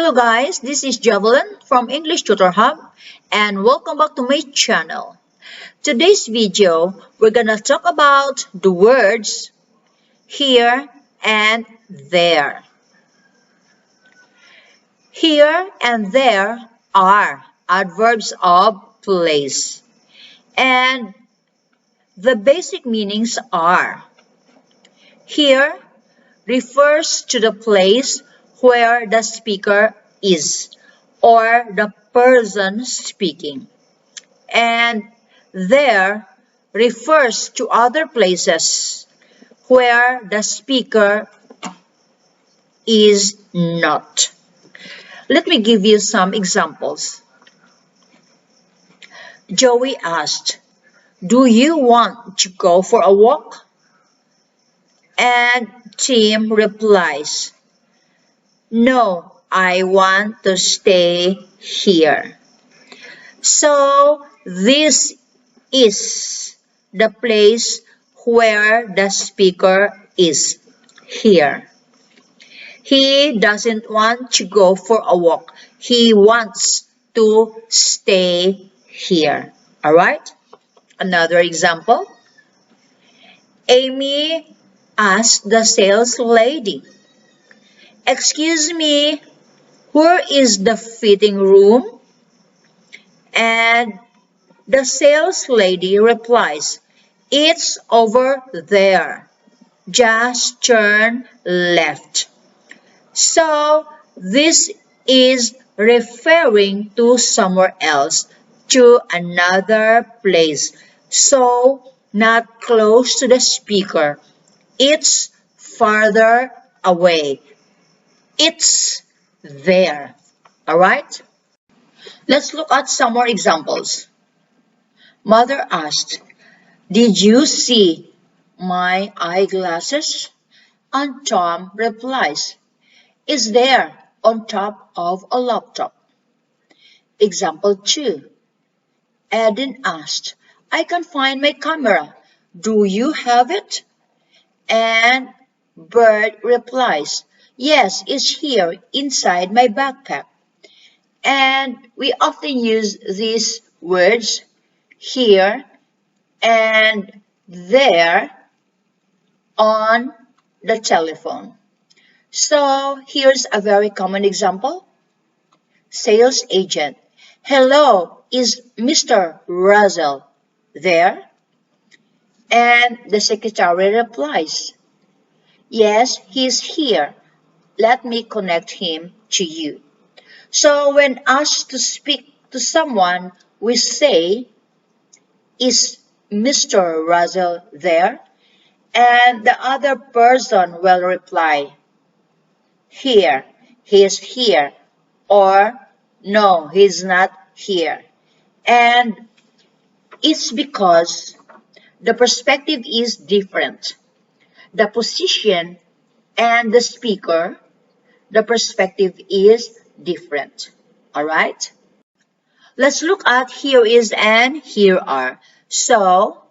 Hello guys, this is Javelin from English Tutor Hub and welcome back to my channel. Today's video, we're gonna talk about the words here and there. Here and there are adverbs of place, and the basic meanings are: here refers to the place where the speaker is or the person speaking, and there refers to other places where the speaker is not. Let me give you some examples. Joey asked, "Do you want to go for a walk?" And Tim replies, "No, I want to stay here." So this is the place where the speaker is, here. He doesn't want to go for a walk. He wants to stay here. Alright? Another example. Amy asked the sales lady, "Excuse me, where is the fitting room?" And the sales lady replies, "It's over there. Just turn left." So this is referring to somewhere else, to another place. So not close to the speaker. It's farther away. It's there. Alright? Let's look at some more examples. Mother asked, "Did you see my eyeglasses?" And Tom replies, "It's there on top of a laptop." Example 2. Eden asked, "I can't find my camera. Do you have it?" And Bert replies, "Yes, it's here inside my backpack." And we often use these words, here and there, on the telephone. So here's a very common example. Sales agent, "Hello, is Mr. Russell there?" And the secretary replies, "Yes, he's here. Let me connect him to you." So when asked to speak to someone, we say, "Is Mr. Russell there?" And the other person will reply, "Here, he is here," or "No, he's not here." And it's because the perspective is different. The position and the speaker, the perspective is different. Alright? Let's look at here is and here are. So,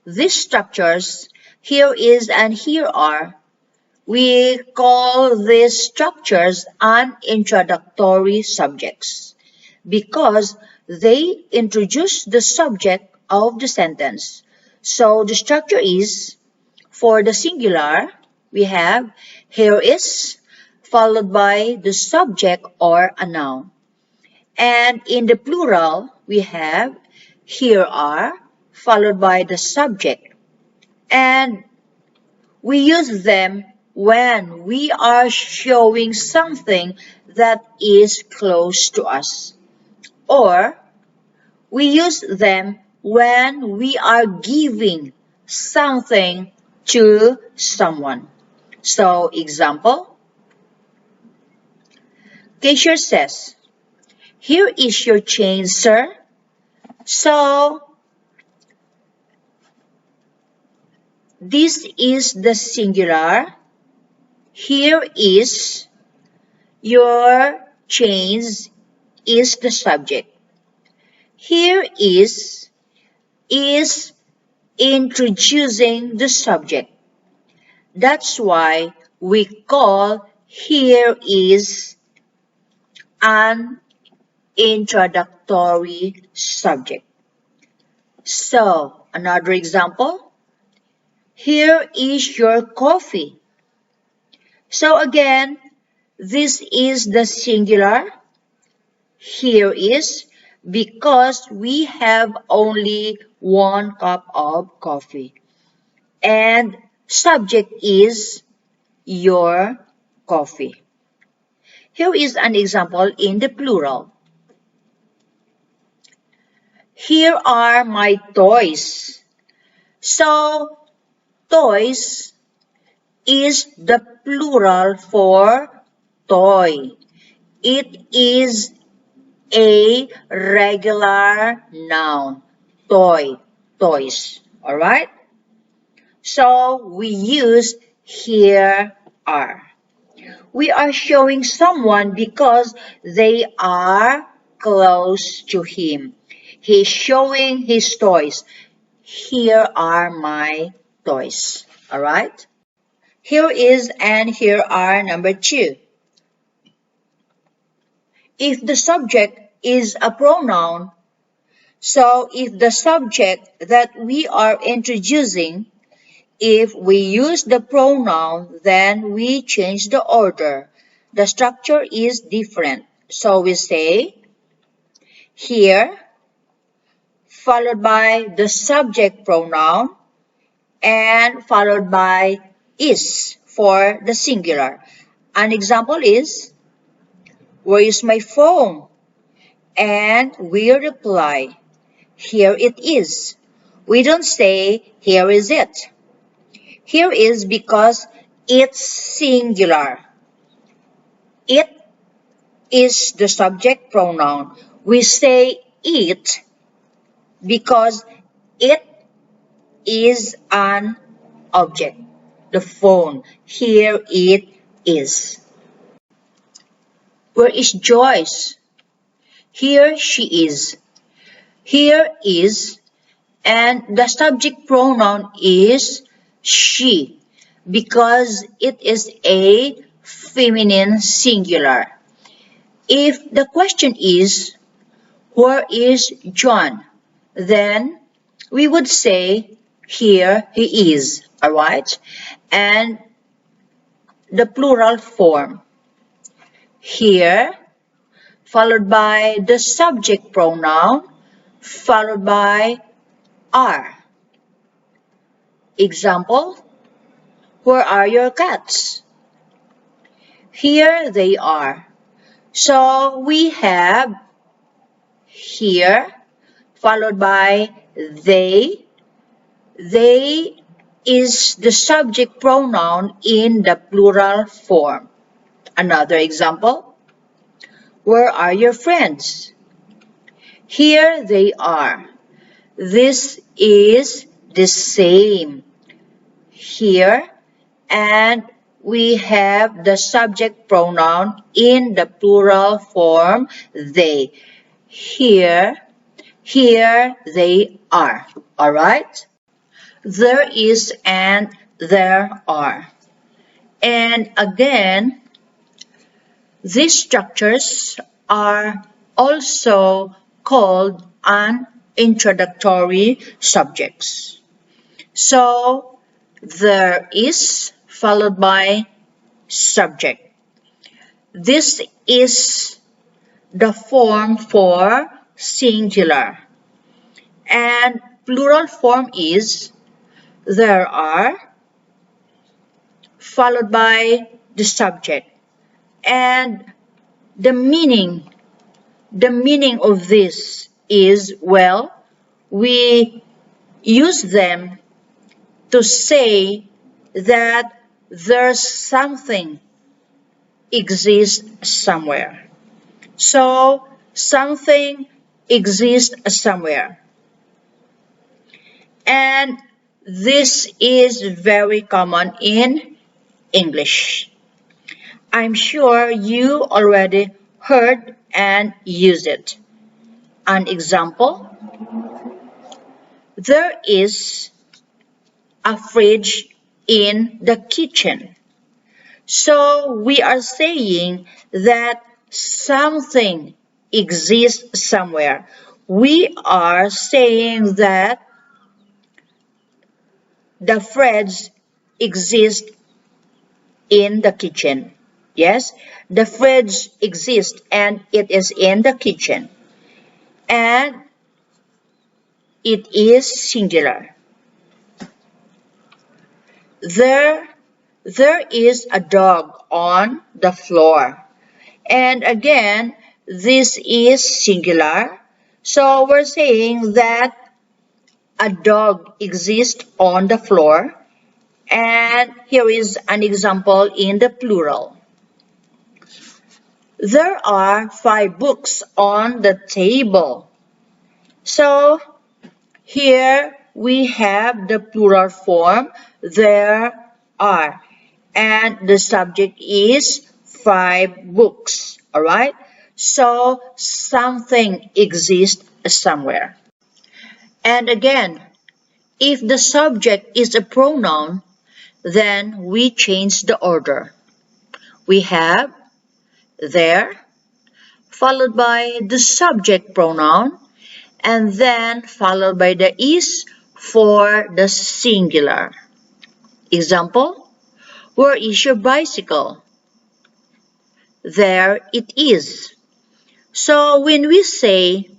these structures, here is and here are, we call these structures unintroductory subjects because they introduce the subject of the sentence. So the structure is, for the singular, we have here is, followed by the subject or a noun. And in the plural, we have here are, followed by the subject. And we use them when we are showing something that is close to us. Or we use them when we are giving something to someone. So, example, cashier says, "Here is your change, sir." So, this is the singular. Here is your change is the subject. Here is introducing the subject. That's why we call here is an introductory subject. So, another example. Here is your coffee. So again, this is the singular. Here is because we have only 1 cup of coffee. And subject is your coffee. Here is an example in the plural. Here are my toys. So, toys is the plural for toy. It is a regular noun. Toy, toys. Alright? So, we use here are. We are showing someone because they are close to him. He's showing his toys. Here are my toys. Alright? Here is and here are number 2. If the subject is a pronoun, so if the subject that we are introducing, if we use the pronoun, then we change the order. The structure is different. So we say here, followed by the subject pronoun, and followed by is for the singular. An example is, where is my phone? And we reply, here it is. We don't say, here is it. Here is because it's singular. It is the subject pronoun. We say it because it is an object. The phone. Here it is. Where is Joyce? Here she is. Here is, and the subject pronoun is she because it is a feminine singular. If the question is, where is John? Then we would say, here he is, alright? And the plural form, here, followed by the subject pronoun, followed by are. Example, where are your cats? Here they are. So we have here, followed by they. They is the subject pronoun in the plural form. Another example, where are your friends? Here they are. This is the same. Here, and we have the subject pronoun in the plural form, they. Here they are. Alright? There is and there are. And again, these structures are also called an introductory subjects. So, there is followed by subject. This is the form for singular. And plural form is there are followed by the subject. And the meaning of this is, well, we use them to say that there's something exists somewhere. So, something exists somewhere. And this is very common in English. I'm sure you already heard and used it. An example, there is a fridge in the kitchen. So we are saying that something exists somewhere. We are saying that the fridge exists in the kitchen. Yes, the fridge exists and it is in the kitchen. And it is singular. There is a dog on the floor. And again, this is singular. So we're saying that a dog exists on the floor. And here is an example in the plural. There are 5 books on the table. So here we have the plural form, there are. And the subject is 5 books. Alright? So something exists somewhere. And again, if the subject is a pronoun, then we change the order. We have there, followed by the subject pronoun, and then followed by the is for the singular. Example, where is your bicycle? There it is. So when we say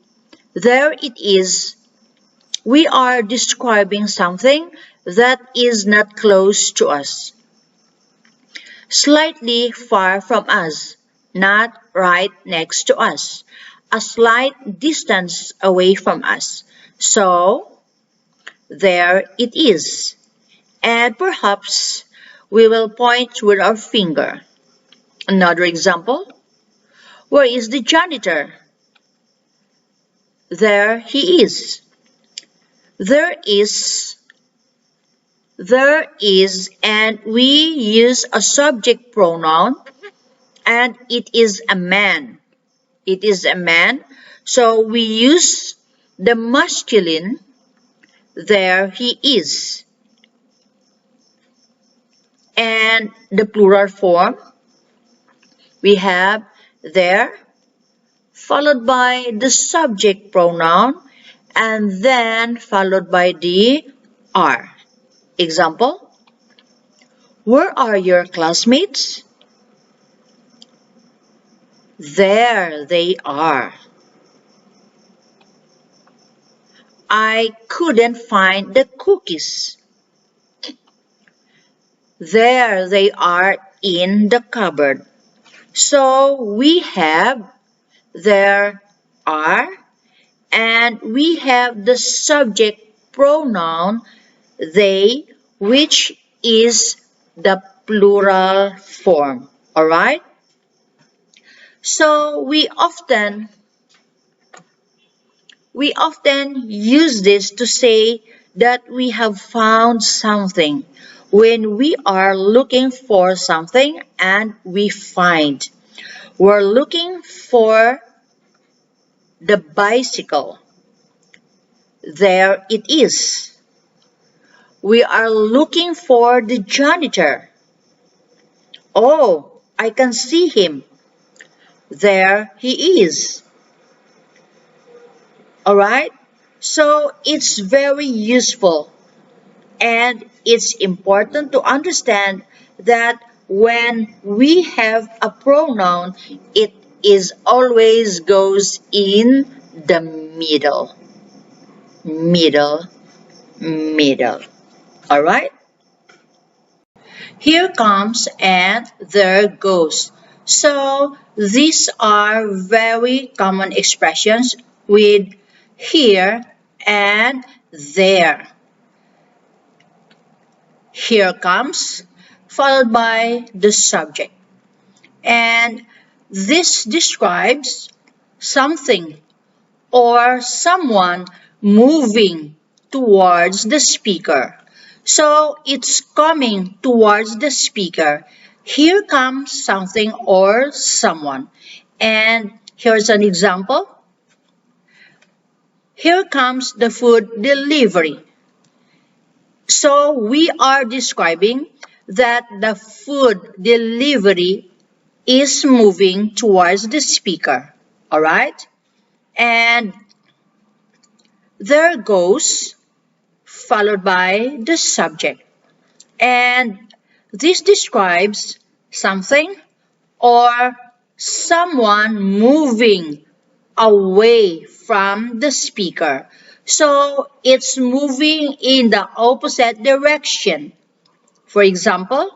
there it is, we are describing something that is not close to us, slightly far from us, not right next to us, a slight distance away from us. So, there it is. And perhaps we will point with our finger. Another example, where is the janitor? There he is. There is, and we use a subject pronoun, and it is a man. It is a man. So we use the masculine, there he is. And the plural form, we have there, followed by the subject pronoun, and then followed by the are. Example, where are your classmates? There they are. I couldn't find the cookies. There they are in the cupboard. So we have there are, and we have the subject pronoun they, which is the plural form. Alright? So we often use this to say that we have found something when we are looking for something and we find. We're looking for the bicycle. There it is. We are looking for the janitor. Oh, I can see him. There he is. Alright? So it's very useful, and it's important to understand that when we have a pronoun, it is always goes in the middle. Middle. Alright? Here comes and there goes. So these are very common expressions with here and there. Here comes, followed by the subject. And this describes something or someone moving towards the speaker. So it's coming towards the speaker. Here comes something or someone. And here's an example. Here comes the food delivery. So we are describing that the food delivery is moving towards the speaker. Alright? And there goes, followed by the subject. And this describes something or someone moving away from the speaker. So it's moving in the opposite direction. For example,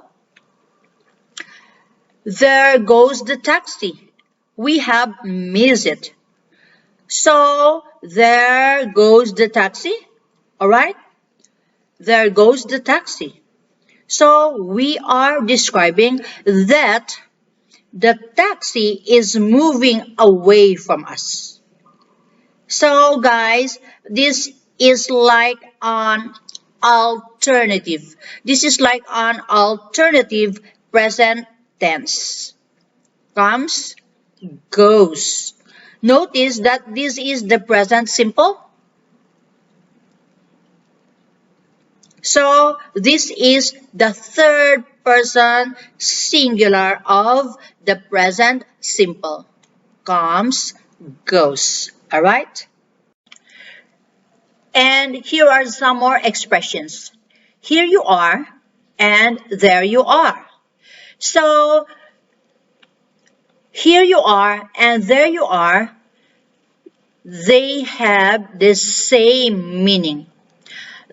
there goes the taxi. We have missed it. So there goes the taxi. Alright? There goes the taxi. So we are describing that the taxi is moving away from us. So guys, this is like an alternative. This is like an alternative present tense. Comes, goes. Notice that this is the present simple. So this is the third person singular of the present simple. Comes, goes. Alright? And here are some more expressions. Here you are and there you are. So here you are and there you are, they have the same meaning.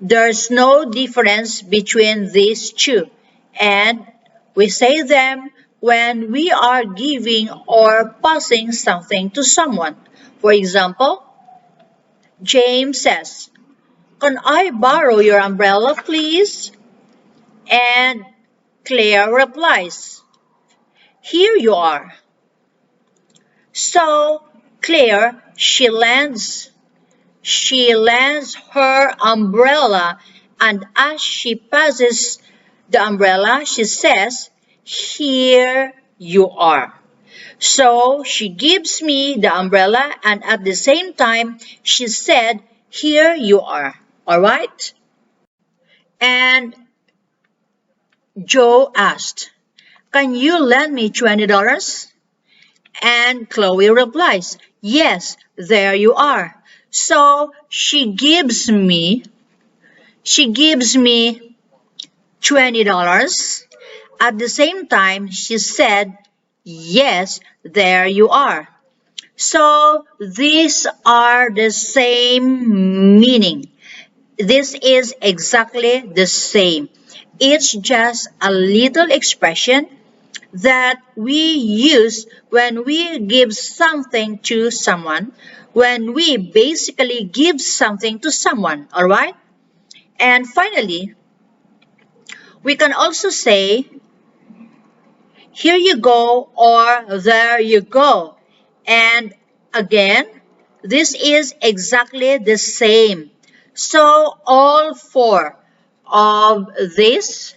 There's no difference between these two, and we say them when we are giving or passing something to someone. For example, James says, "Can I borrow your umbrella, please?" And Claire replies, "Here you are." So Claire, she lends her umbrella, and as she passes the umbrella, she says, "Here you are." So she gives me the umbrella, and at the same time, she said, "Here you are." Alright? And Joe asked, "Can you lend me $20? And Chloe replies, "Yes, there you are." So she gives me $20. At the same time, she said, "Yes, there you are." So these are the same meaning. This is exactly the same. It's just a little expression that we use when we give something to someone, when we basically give something to someone, alright? And finally, we can also say, "Here you go," or "There you go." And again, this is exactly the same. So all four of this,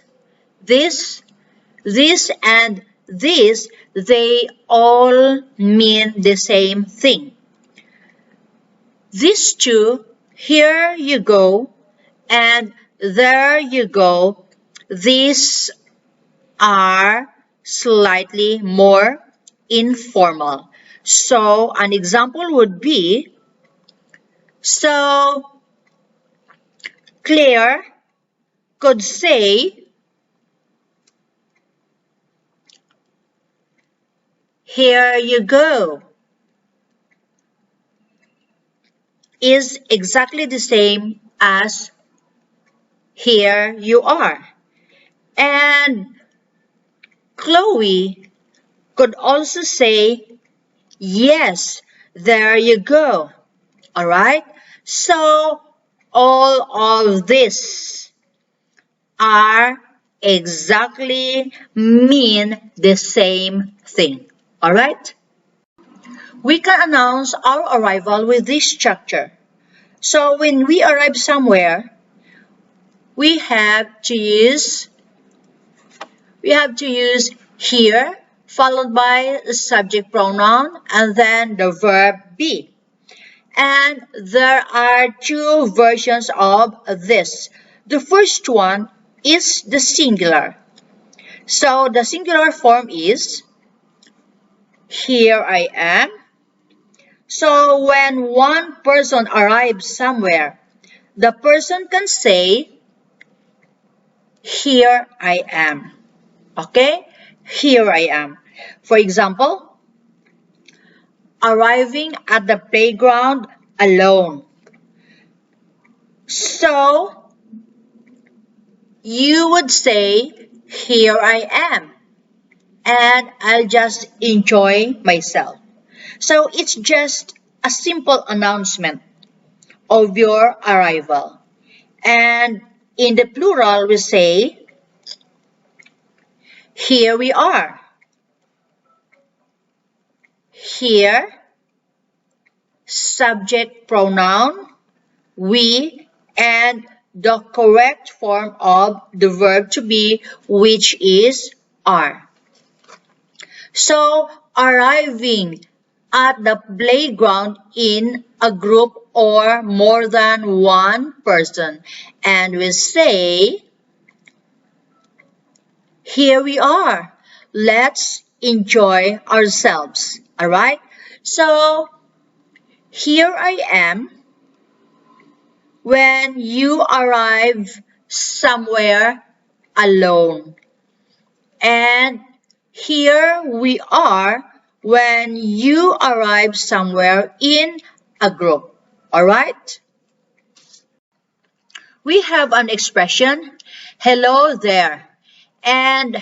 and this, they all mean the same thing. These two, "here you go" and "there you go," these are slightly more informal. So an example would be, so Claire could say, "Here you go," is exactly the same as "here you are." And Chloe could also say, "Yes, there you go." Alright? So all of this are exactly mean the same thing. Alright? We can announce our arrival with this structure. So when we arrive somewhere, we have to use here, followed by the subject pronoun and then the verb be. And there are two versions of this. The first one is the singular. So the singular form is, here I am. So when one person arrives somewhere, the person can say, here I am. Okay? Here I am. For example, arriving at the playground alone. So you would say, here I am. And I'll just enjoy myself. So it's just a simple announcement of your arrival. And in the plural, we say, here we are. Here, subject pronoun, we, and the correct form of the verb to be, which is are. So, arriving at the playground in a group or more than one person. And we say, here we are. Let's enjoy ourselves. Alright? So, here I am when you arrive somewhere alone. And here we are when you arrive somewhere in a group. Alright? We have an expression, hello there. And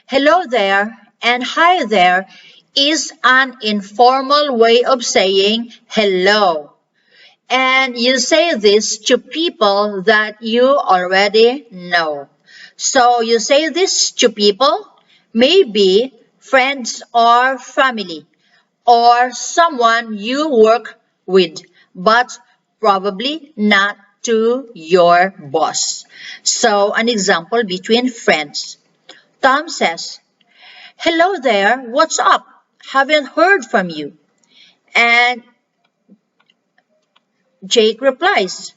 hello there and hi there is an informal way of saying hello. And you say this to people that you already know. So you say this to people, maybe friends or family, or someone you work with, but probably not to your boss. So an example between friends. Tom says, hello there, what's up? Haven't heard from you. And Jake replies,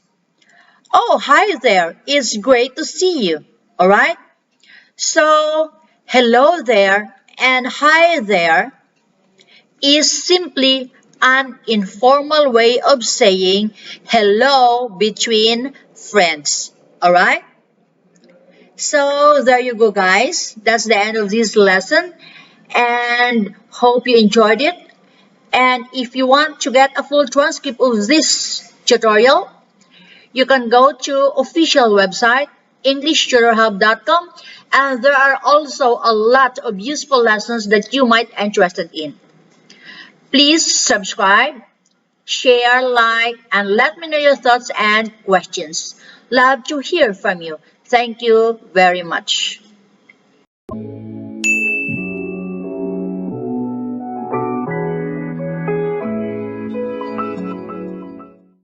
oh, hi there, it's great to see you. Alright? So, hello there and hi there is simply an informal way of saying hello between friends. Alright? So, there you go, guys. That's the end of this lesson. And hope you enjoyed it. And if you want to get a full transcript of this tutorial, you can go to official website englishtutorhub.com, and there are also a lot of useful lessons that you might be interested in. Please subscribe, share, like, and let me know your thoughts and questions. Love to hear from you. Thank you very much.